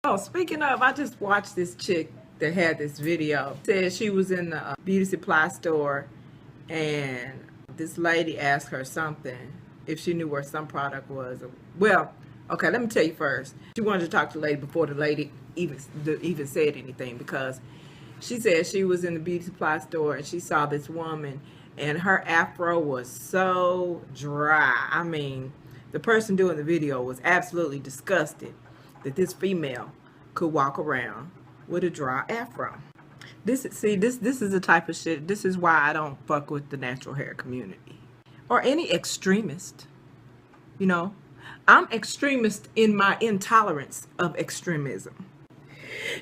Oh, speaking of, I just watched this chick that had this video. Said she was in the beauty supply store and this lady asked her something, if she knew where some product was. Well, okay, let me tell you first. She wanted to talk to the lady before the lady even said anything, because she said she was in the beauty supply store and she saw this woman and her afro was so dry. I mean, the person doing the video was absolutely disgusted that this female could walk around with a dry afro. This is the type of shit. This is why I don't fuck with the natural hair community or any extremist. You know, I'm extremist in my intolerance of extremism.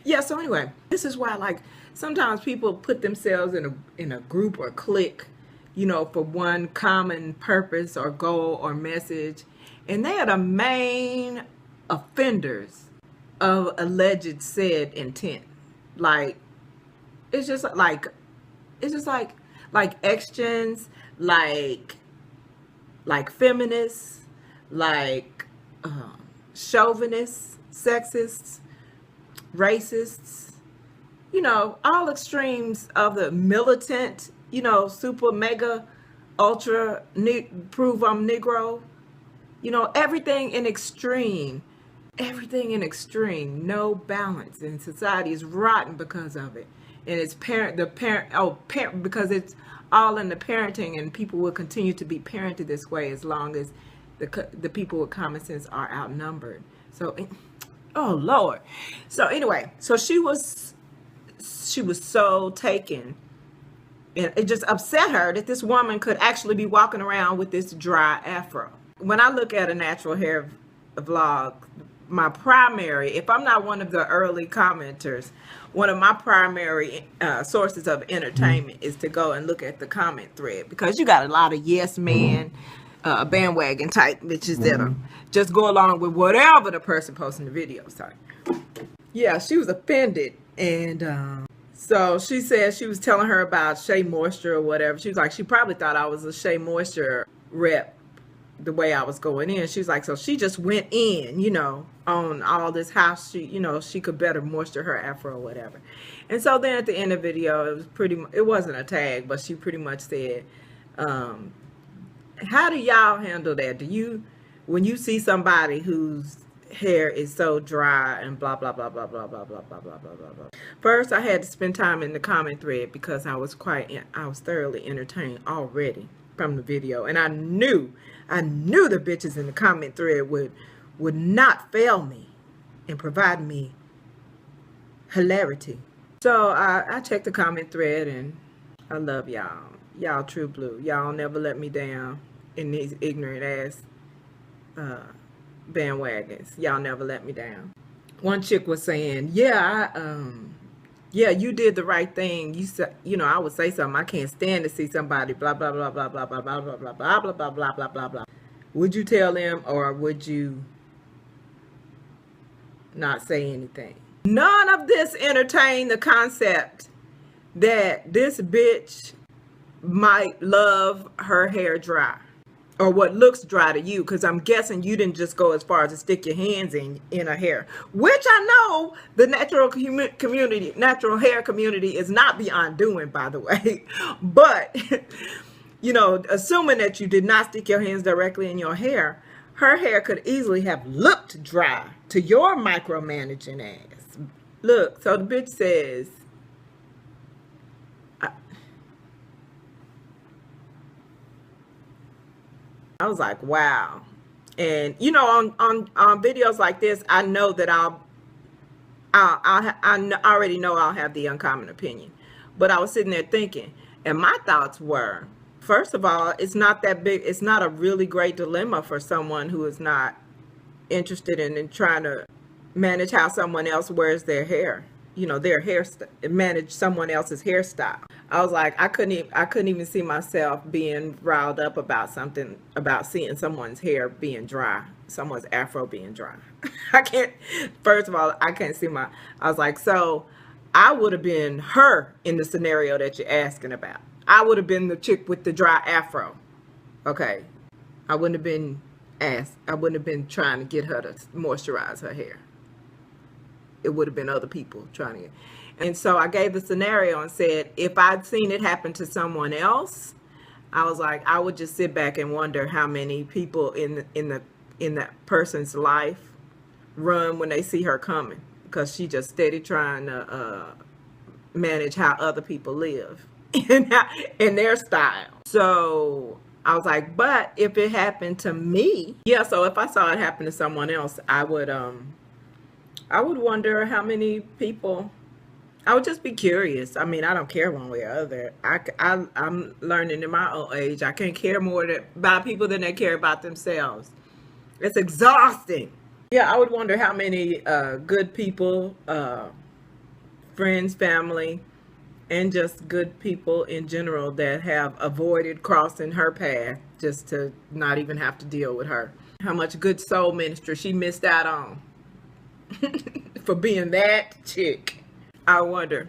Yeah. So anyway, this is why, like, sometimes people put themselves in a group or clique, you know, for one common purpose or goal or message, and they are the main offenders of alleged said intent. Like, it's just like extremists, like feminists, like chauvinists, sexists, racists, you know, all extremes of the militant, you know, super mega ultra prove I'm Negro, you know, everything in extreme. Everything in extreme, no balance, and society is rotten because of it. And it's because it's all in the parenting, and people will continue to be parented this way as long as the people with common sense are outnumbered. So, oh Lord. So anyway, so she was so taken, and it just upset her that this woman could actually be walking around with this dry afro. When I look at a natural hair vlog, my primary, if I'm not one of the early commenters, one of my primary sources of entertainment is to go and look at the comment thread, because you got a lot of yes man, bandwagon type bitches that'll just go along with whatever the person posting the videos type. Yeah, she was offended, and so she said she was telling her about Shea Moisture or whatever. She was like, she probably thought I was a Shea Moisture rep the way I was going in. She was like, so she just went in, you know, on all this, how she, you know, she could better moisture her afro or whatever. And so then at the end of the video, it wasn't a tag, but she pretty much said, how do y'all handle that? When you see somebody whose hair is so dry and blah blah blah blah blah blah blah blah blah blah blah blah. First, I had to spend time in the comment thread because I was thoroughly entertained already from the video, and I knew the bitches in the comment thread would not fail me and provide me hilarity. So I checked the comment thread, and I love y'all true blue. Y'all never let me down in these ignorant ass bandwagons. Y'all never let me down. One chick was saying, yeah, you did the right thing. You know, I would say something. I can't stand to see somebody blah blah blah blah blah blah blah blah blah blah blah blah blah blah blah blah. Would you tell them, or would you not say anything? None of this entertained the concept that this bitch might love her hair dry, or what looks dry to you, because I'm guessing you didn't just go as far as to stick your hands in her hair, which I know the natural hair community is not beyond doing, by the way. But you know, assuming that you did not stick your hands directly in your hair, her hair could easily have looked dry to your micromanaging ass. Look, so the bitch says, I was like, wow. And you know, on videos like this, I know that I already know I'll have the uncommon opinion. But I was sitting there thinking, and my thoughts were, first of all, it's not that big. It's not a really great dilemma for someone who is not interested in trying to manage how someone else wears their hair. You know, their hairstyle, manage someone else's hairstyle. I was like, I couldn't even see myself being riled up about something, about seeing someone's hair being dry, someone's afro being dry. I can't. First of all, I can't see I was like, so I would have been her in the scenario that you're asking about. I would have been the chick with the dry afro. Okay, I wouldn't have been asked. I wouldn't have been trying to get her to moisturize her hair. it would have been other people trying to. And so I gave the scenario and said, if I'd seen it happen to someone else, I was like, I would just sit back and wonder how many people in that person's life run when they see her coming, because she just steady trying to manage how other people live in their style. So I was like, but if it happened to me, yeah. So if I saw it happen to someone else, I would wonder how many people. I would just be curious. I mean, I don't care one way or other. I'm learning in my old age, I can't care more about people than they care about themselves. It's exhausting. Yeah, I would wonder how many good people, friends, family, and just good people in general that have avoided crossing her path just to not even have to deal with her. How much good soul ministry she missed out on for being that chick. I wonder.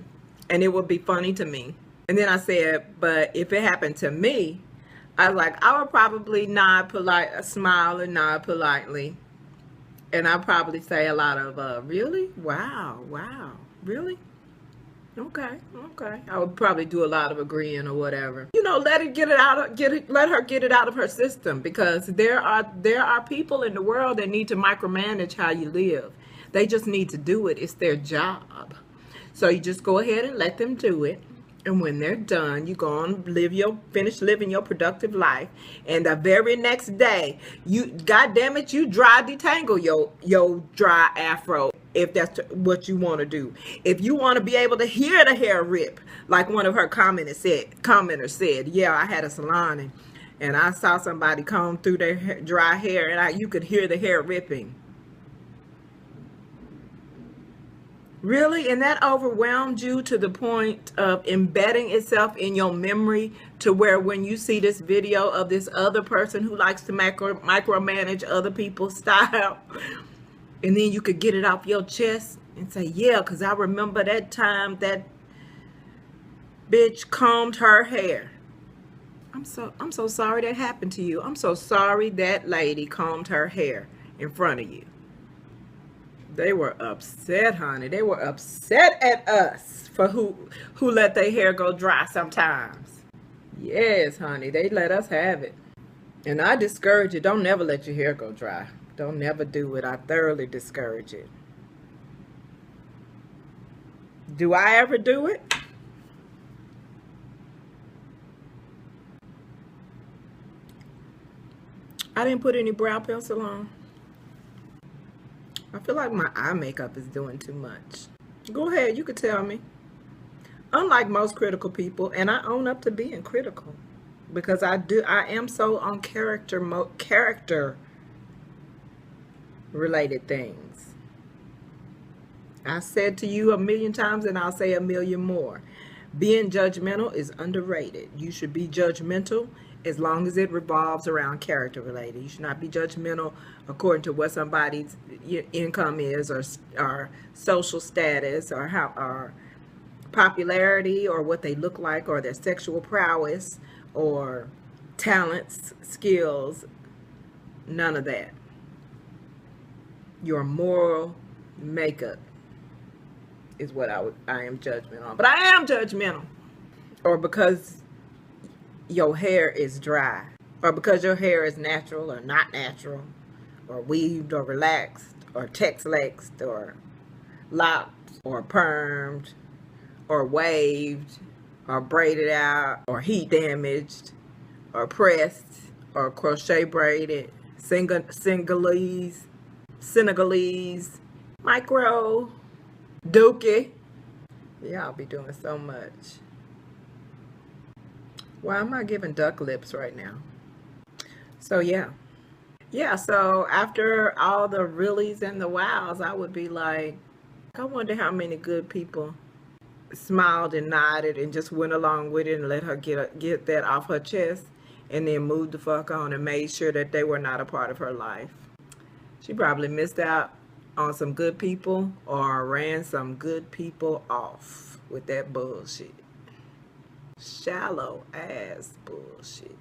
And it would be funny to me. And then I said, but if it happened to me, I would probably smile and nod politely. And I'd probably say a lot of, really? Wow, really? Okay. I would probably do a lot of agreeing or whatever. Let her get it out of her system, because there are people in the world that need to micromanage how you live. They just need to do it. It's their job. So you just go ahead and let them do it. And when they're done, you go on finish living your productive life. And the very next day, you dry detangle your dry afro, if that's what you want to do. If you want to be able to hear the hair rip, like one of her commenters said, yeah, I had a salon and I saw somebody comb through their dry hair and you could hear the hair ripping. Really? And that overwhelmed you to the point of embedding itself in your memory, to where when you see this video of this other person who likes to micromanage other people's style, and then you could get it off your chest and say, yeah, because I remember that time that bitch combed her hair. I'm so sorry that happened to you. I'm so sorry that lady combed her hair in front of you. They were upset, honey. They were upset at us for who let their hair go dry sometimes. Yes, honey, they let us have it. And I discourage you. Don't never let your hair go dry. Don't never do it. I thoroughly discourage it. Do I ever do it? I didn't put any brow pencil on. I feel like my eye makeup is doing too much. Go ahead, you could tell me. Unlike most critical people, and I own up to being critical, because I am so on character related things. I said to you 1,000,000 times, and I'll say 1,000,000 more. Being judgmental is underrated. You should be judgmental as long as it revolves around character related. You should not be judgmental according to what somebody's income is, or social status, or popularity, or what they look like, or their sexual prowess, or talents, skills. None of that. Your moral makeup is what I am judgmental on. But I am judgmental. Or because your hair is dry, or because your hair is natural or not natural, or weaved or relaxed, or text-lexed, or locked, or permed, or waved, or braided out, or heat damaged, or pressed, or crochet braided, Senegalese, micro, dookie. Y'all be doing so much. Why am I giving duck lips right now? So yeah, so after all the reallys and the wows, I would be like, I wonder how many good people smiled and nodded and just went along with it and let her get that off her chest, and then moved the fuck on and made sure that they were not a part of her life. She probably missed out on some good people, or ran some good people off with that bullshit. Shallow ass bullshit.